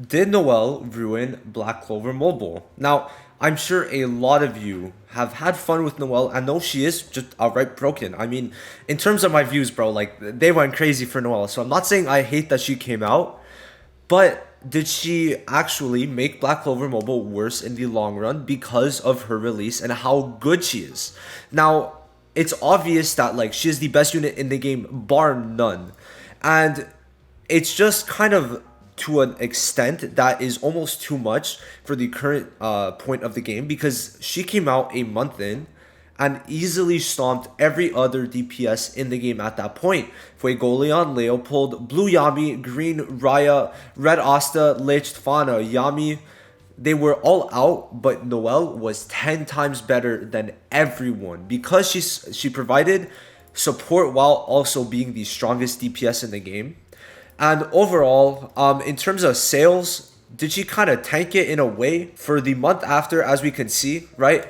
Did Noel ruin Black Clover Mobile? Now, I'm sure a lot of you have had fun with Noel and know she is just outright broken. I mean, in terms of my views, bro, like they went crazy for Noel. So I'm not saying I hate that she came out, but did she actually make Black Clover Mobile worse in the long run because of her release and how good she is? Now, it's obvious that like she is the best unit in the game, bar none. And it's just kind of to an extent that is almost too much for the current point of the game because she came out a month in and easily stomped every other DPS in the game at that point. Fuegoleon, Leopold, Blue Yami, Green Raya, Red Asta, Lich, Fauna, Yami. They were all out, but Noelle was 10 times better than everyone because she provided support while also being the strongest DPS in the game. And overall, in terms of sales, did she kind of tank it in a way for the month after, as we can see, right?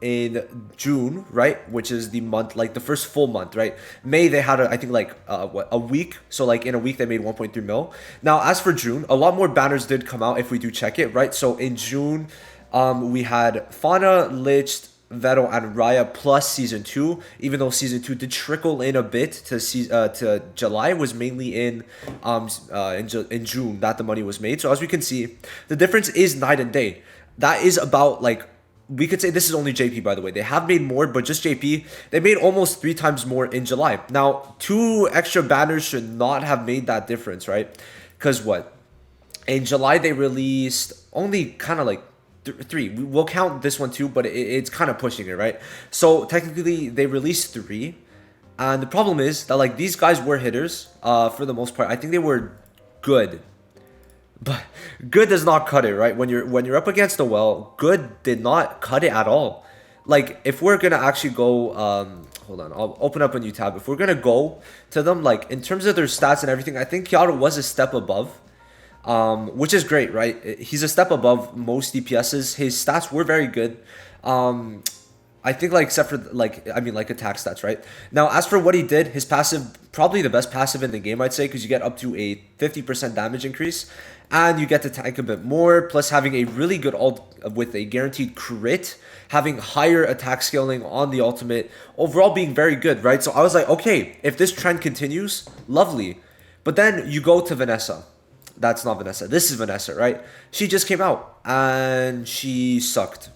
In June, right, which is the month, like the first full month, right? May they had I think like a week, so like in a week they made 1.3 mil. Now as for June, a lot more banners did come out if we do check it, right? So in June, we had Fauna, Lich, Vettel, and Raya plus season 2. Even though season 2 did trickle in a bit to July, was mainly in June that the money was made. So as we can see, the difference is night and day. That is about like, we could say this is only JP, by the way. They have made more, but just JP, they made almost 3 times more in July. Now, 2 extra banners should not have made that difference, right? Because what? In July, they released only kind of like 3. We'll count this one too, but it's kind of pushing it, right? So technically, they released 3. And the problem is that like these guys were hitters for the most part. I think they were good. But good does not cut it, right? When you're up against the well, good did not cut it at all. Like if we're gonna actually go, hold on, I'll open up a new tab. If we're gonna go to them, like in terms of their stats and everything, I think Kyoto was a step above, which is great, right? He's a step above most DPSs. His stats were very good. I think like except for like I mean like attack stats, right? Now as for what he did, his passive probably the best passive in the game, I'd say, because you get up to a 50% damage increase, and you get to tank a bit more. Plus having a really good ult with a guaranteed crit, having higher attack scaling on the ultimate, overall being very good, right? So I was like, okay, if this trend continues, lovely. But then you go to Vanessa. That's not Vanessa. This is Vanessa, right? She just came out and she sucked.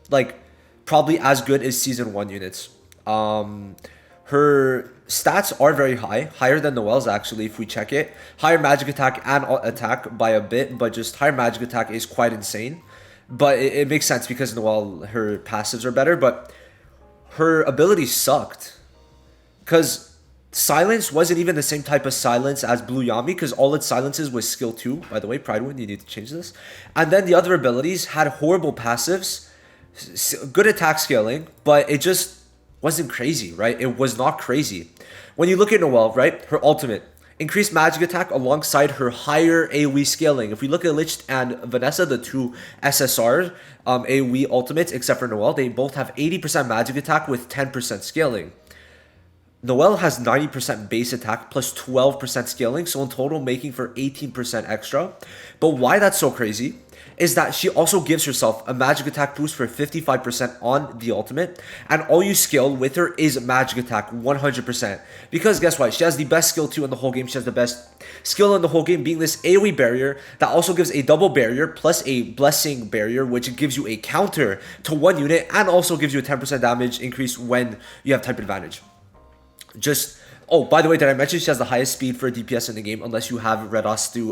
Like probably as good as season 1 units. Her stats are very high, higher than Noelle's actually if we check it. Higher magic attack and attack by a bit, but just higher magic attack is quite insane. But it makes sense because Noelle, her passives are better, but her abilities sucked. Because silence wasn't even the same type of silence as Blue Yami, because all its silences was skill 2, by the way, Pride Wind, you need to change this. And then the other abilities had horrible passives, good attack scaling, but it just wasn't crazy, right? It was not crazy. When you look at Noelle, right, her ultimate, increased magic attack alongside her higher AoE scaling. If we look at Lich and Vanessa, the 2 SSR AoE ultimates, except for Noelle, they both have 80% magic attack with 10% scaling. Noelle has 90% base attack plus 12% scaling, so in total making for 18% extra. But why that's so crazy is that she also gives herself a magic attack boost for 55% on the ultimate, and all you scale with her is magic attack 100%. Because guess what? She has the best skill 2 in the whole game. She has the best skill in the whole game, being this AoE barrier that also gives a double barrier plus a blessing barrier, which gives you a counter to 1 unit and also gives you a 10% damage increase when you have type advantage. Just, oh, by the way, did I mention she has the highest speed for a DPS in the game unless you have Red Asta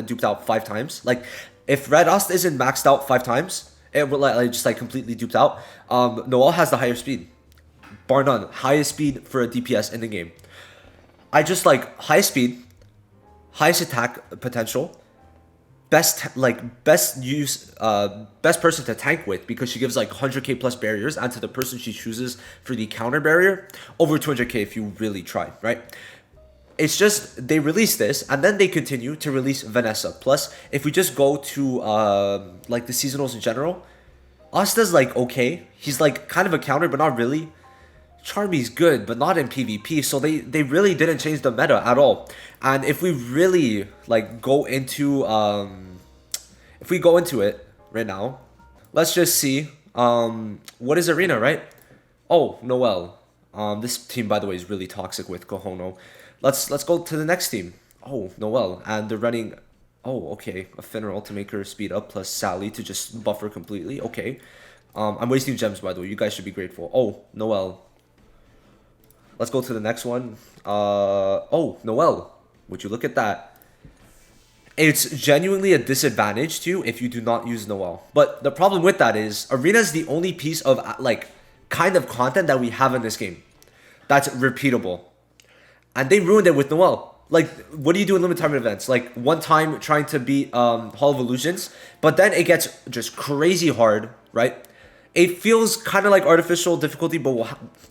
duped out 5 times. Like, if Red Asta isn't maxed out 5 times, it will like just like completely duped out. Noel has the higher speed, bar none, highest speed for a DPS in the game. I just like highest speed, highest attack potential, best person to tank with because she gives like 100k plus barriers, and to the person she chooses for the counter barrier, over 200k if you really try, right? It's just they release this and then they continue to release Vanessa. Plus, if we just go to like the seasonals in general, Asta's like okay. He's like kind of a counter, but not really. Charmy's good, but not in PvP, so they really didn't change the meta at all. And if we really like go into if we go into it right now, let's just see what is Arena, right? Oh, Noel. This team, by the way, is really toxic with Kohono. Let's go to the next team. Oh, Noel, and they're running. Oh, okay, a Finral to make her speed up, plus Sally to just buffer completely. Okay, I'm wasting gems, by the way. You guys should be grateful. Oh, Noel. Let's go to the next one. Oh, Noel. Would you look at that? It's genuinely a disadvantage to you if you do not use Noel. But the problem with that is Arena is the only piece of like kind of content that we have in this game that's repeatable. And they ruined it with Noel. Like, what do you do in limited time events? Like, one time trying to beat Hall of Illusions, but then it gets just crazy hard, right? It feels kind of like artificial difficulty, but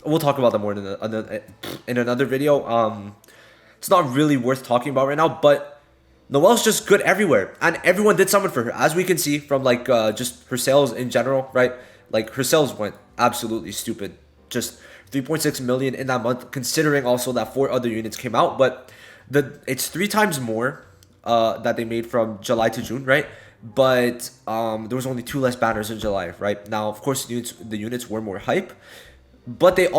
we'll talk about that more in another video. It's not really worth talking about right now, but Noelle's just good everywhere, and everyone did summon for her, as we can see from like just her sales in general, right? Like her sales went absolutely stupid, just 3.6 million in that month, considering also that 4 other units came out, but it's 3 times more that they made from July to June, right? But there was only 2 less banners in July, right? Now, of course, the units were more hype, but it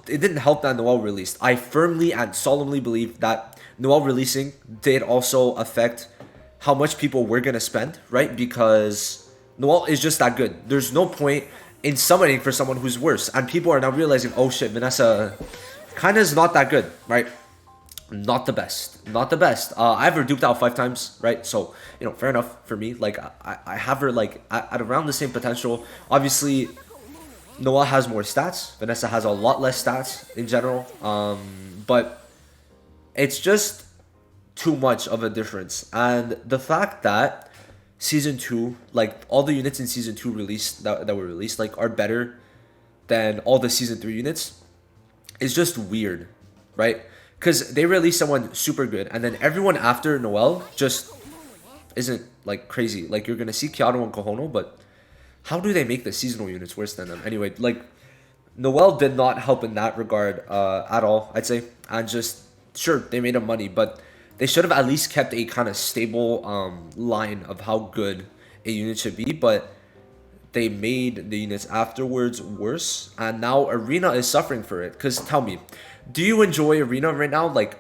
didn't help that Noel released. I firmly and solemnly believe that Noel releasing did also affect how much people were gonna spend, right? Because Noel is just that good. There's no point in summoning for someone who's worse, and people are now realizing, oh shit, Vanessa kind of is not that good, right? Not the best, not the best. I have her duped out 5 times, right? So, you know, fair enough for me. Like, I have her like at around the same potential. Obviously, Noel has more stats. Vanessa has a lot less stats in general. But it's just too much of a difference. And the fact that Season 2, like all the units in Season 2 released that were released, like are better than all the Season 3 units is just weird, right? Because they released someone super good, and then everyone after Noel just isn't like crazy. Like you're gonna see Kiado and Kohono, but how do they make the seasonal units worse than them? Anyway, like Noel did not help in that regard at all, I'd say. And just sure they made them money, but they should have at least kept a kind of stable line of how good a unit should be. But they made the units afterwards worse, and now Arena is suffering for it. Because tell me, do you enjoy Arena right now? Like,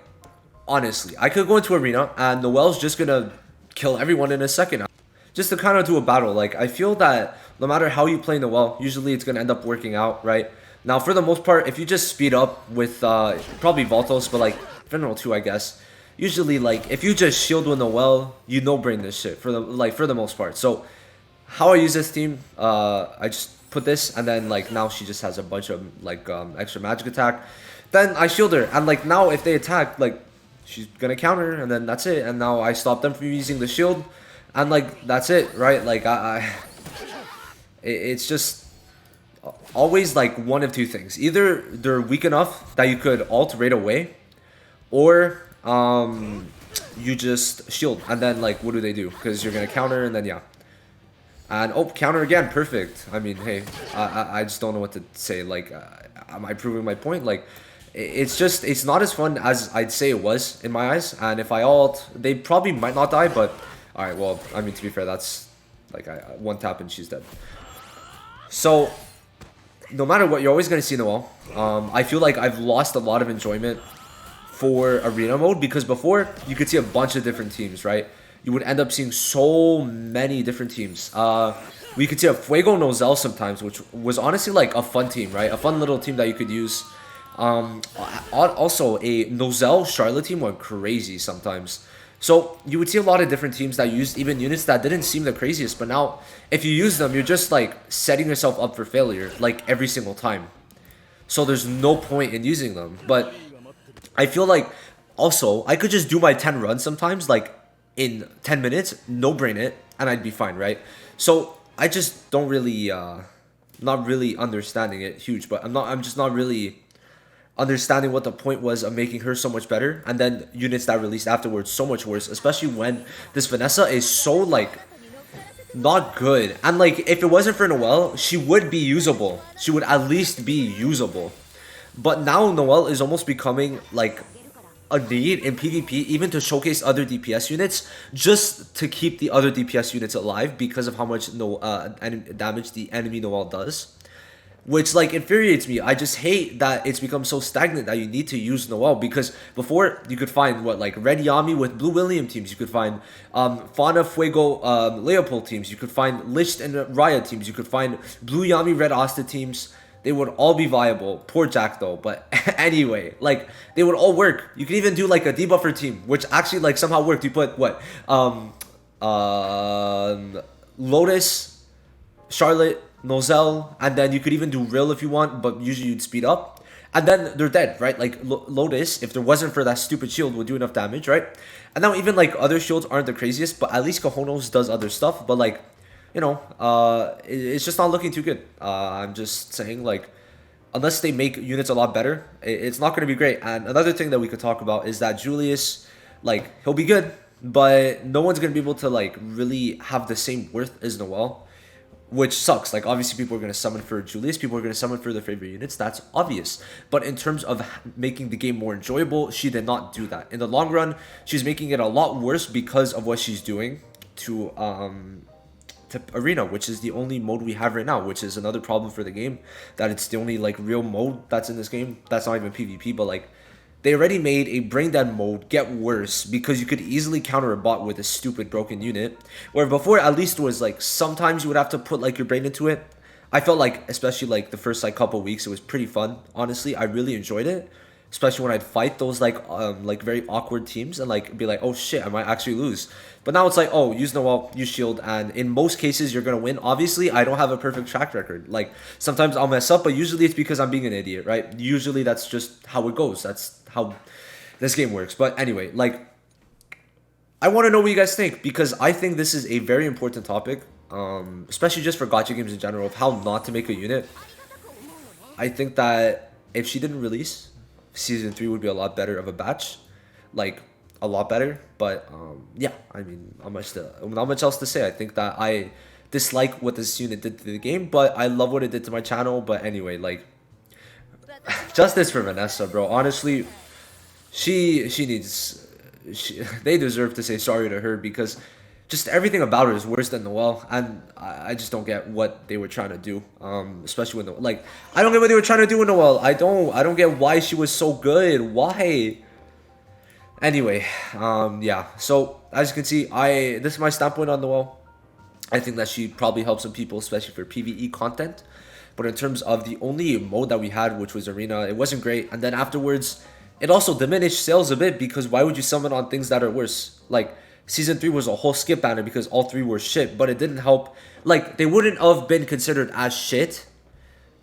honestly, I could go into Arena and Noel's just gonna kill everyone in a second. Just to kind of do a battle. Like, I feel that no matter how you play Noel, usually it's gonna end up working out, right? Now, for the most part, if you just speed up with probably Voltos, but like Finral 2, I guess. Usually, like, if you just shield with Noel, you no-brain this shit for the most part. So, how I use this team, I just put this, and then like now she just has a bunch of like extra magic attack. Then I shield her, and like now if they attack, like she's gonna counter, and then that's it. And now I stop them from using the shield, and like that's it, right? Like it's just always like one of 2 things: either they're weak enough that you could ult right away, or you just shield, and then like what do they do? Because you're gonna counter, and then yeah. And oh, counter again, perfect. I mean, hey, I just don't know what to say. Like, am I proving my point? Like, it's not as fun as I'd say it was in my eyes. And if I ult, they probably might not die. But all right, well, I mean, to be fair, that's like one tap and she's dead. So no matter what, you're always gonna see Noel. I feel like I've lost a lot of enjoyment for Arena mode, because before you could see a bunch of different teams, right? You would end up seeing so many different teams. We could see a Fuego NOELLE sometimes, which was honestly like a fun team, right? A fun little team that you could use. Also, a NOELLE Charlotte team went crazy sometimes. So you would see a lot of different teams that used even units that didn't seem the craziest. But now, if you use them, you're just like setting yourself up for failure, like every single time. So there's no point in using them. But I feel like also I could just do my 10 runs sometimes, like in 10 minutes, no brain it, and I'd be fine, right? So I just don't really, not really understanding it huge, but I'm just not really understanding what the point was of making her so much better, and then units that released afterwards so much worse, especially when this Vanessa is so like not good. And like if it wasn't for Noel, she would be usable. She would at least be usable. But now Noel is almost becoming like a need in PvP, even to showcase other DPS units, just to keep the other DPS units alive because of how much damage the enemy Noel does. Which like infuriates me. I just hate that it's become so stagnant that you need to use Noel, because before you could find what, like Red Yami with Blue William teams, you could find Fauna Fuego Leopold teams, you could find Lich and Raya teams, you could find Blue Yami Red Asta teams. They would all be viable. Poor Jack though, but anyway, like they would all work. You could even do like a debuffer team, which actually like somehow worked. You put what Lotus, Charlotte, Nozel, and then you could even do Rill if you want, but usually you'd speed up. And then they're dead, right? Like Lotus, if there wasn't for that stupid shield, would do enough damage, right? And now even like other shields aren't the craziest, but at least Cajonos does other stuff. But like, you know, it's just not looking too good. I'm just saying, like, unless they make units a lot better, it's not going to be great. And another thing that we could talk about is that Julius, like, he'll be good, but no one's going to be able to like really have the same worth as Noel, which sucks. Like, obviously people are going to summon for Julius, people are going to summon for their favorite units, that's obvious. But in terms of making the game more enjoyable, she did not do that. In the long run, she's making it a lot worse because of what she's doing to Arena, which is the only mode we have right now, which is another problem for the game, that it's the only like real mode that's in this game. That's not even PvP, but like they already made a brain dead mode get worse because you could easily counter a bot with a stupid broken unit, where before at least was like sometimes you would have to put like your brain into it. I felt like, especially like the first like couple weeks, it was pretty fun. Honestly, I really enjoyed it, especially when I'd fight those like very awkward teams and like be like, oh shit, I might actually lose. But now it's like, oh, use Noel, use shield, and in most cases you're gonna win. Obviously, I don't have a perfect track record. Like sometimes I'll mess up, but usually it's because I'm being an idiot, right? Usually that's just how it goes. That's how this game works. But anyway, like, I want to know what you guys think, because I think this is a very important topic, especially just for gacha games in general, of how not to make a unit. I think that if she didn't release, season 3 would be a lot better of a batch, like a lot better. But yeah, I mean, not much else to say. I think that I dislike what this unit did to the game, but I love what it did to my channel. But anyway, like, justice for Vanessa, bro. Honestly, they deserve to say sorry to her, because just everything about her is worse than Noel, and I just don't get what they were trying to do. Especially with Noel. Like, I don't get what they were trying to do with Noel. I don't get why she was so good. Why? Anyway, yeah. So as you can see, this is my standpoint on Noel. I think that she probably helped some people, especially for PvE content. But in terms of the only mode that we had, which was Arena, it wasn't great. And then afterwards, it also diminished sales a bit, because why would you summon on things that are worse? Like, Season 3 was a whole skip banner because all 3 were shit, but it didn't help. Like, they wouldn't have been considered as shit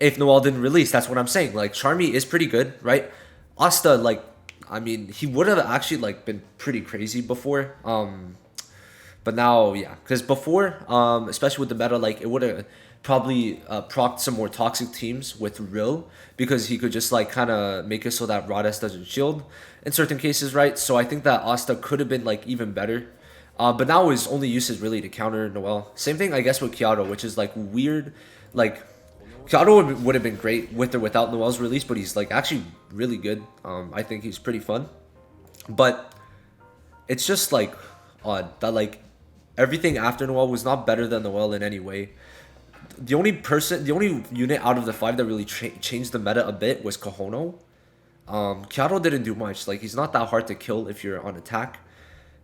if Noel didn't release. That's what I'm saying. Like, Charmy is pretty good, right? Asta, like, I mean, he would have actually, like, been pretty crazy before. But now, yeah. Because before, especially with the meta, like, it would have probably procced some more toxic teams with Rill, because he could just like kind of make it so that Rhodes doesn't shield in certain cases, right? So I think that Asta could have been like even better, but now his only use is really to counter Noel. Same thing I guess with Kyoto, which is like weird. Like, Kyoto would have been great with or without Noel's release, but he's like actually really good. I think he's pretty fun, but it's just like odd that like everything after Noel was not better than Noel in any way. The only unit out of the 5 that really changed the meta a bit was Cajono. Kyoto didn't do much. Like, he's not that hard to kill if you're on attack,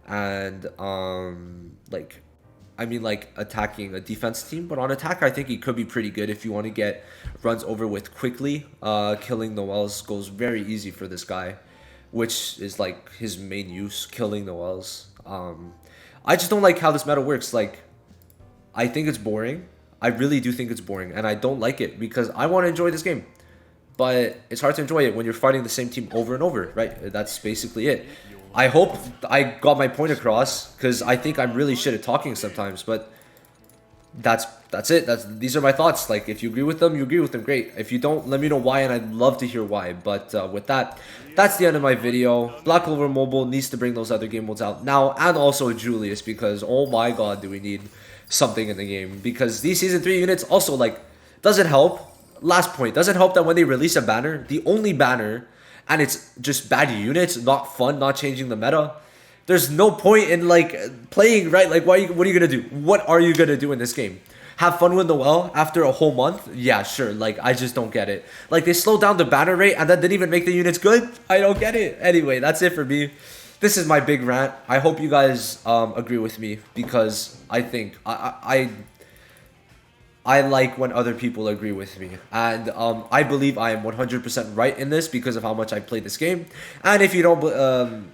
and like, I mean, like attacking a defense team. But on attack, I think he could be pretty good if you want to get runs over with quickly. Killing Noel's goes very easy for this guy, which is like his main use, killing Noel's. I just don't like how this meta works. Like, I think it's boring. I really do think it's boring, and I don't like it, because I want to enjoy this game. But it's hard to enjoy it when you're fighting the same team over and over, right? That's basically it. I hope I got my point across, because I think I'm really shit at talking sometimes, but that's it. These are my thoughts. Like, if you agree with them, you agree with them, great. If you don't, let me know why, and I'd love to hear why. But with that, that's the end of my video. Black Clover Mobile needs to bring those other game modes out now, and also Julius, because oh my god, do we need something in the game, because these season 3 units also like doesn't help. last point, doesn't help that when they release a banner, the only banner, and it's just bad units, not fun, not changing the meta. There's no point in like playing, right? Like, what are you gonna do? What are you gonna do in this game? Have fun with Noel after a whole month? Yeah, sure. Like, I just don't get it. Like, they slowed down the banner rate and then didn't even make the units good. I don't get it. Anyway, that's it for me. This is my big rant. I hope you guys agree with me, because I think I like when other people agree with me, and I believe I am 100% right in this because of how much I played this game. And if you don't,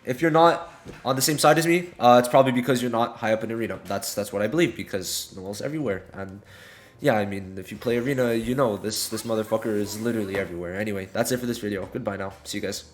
if you're not on the same side as me, it's probably because you're not high up in arena. That's what I believe, because Noel's everywhere, and yeah, I mean, if you play arena, you know this motherfucker is literally everywhere. Anyway, that's it for this video. Goodbye now. See you guys.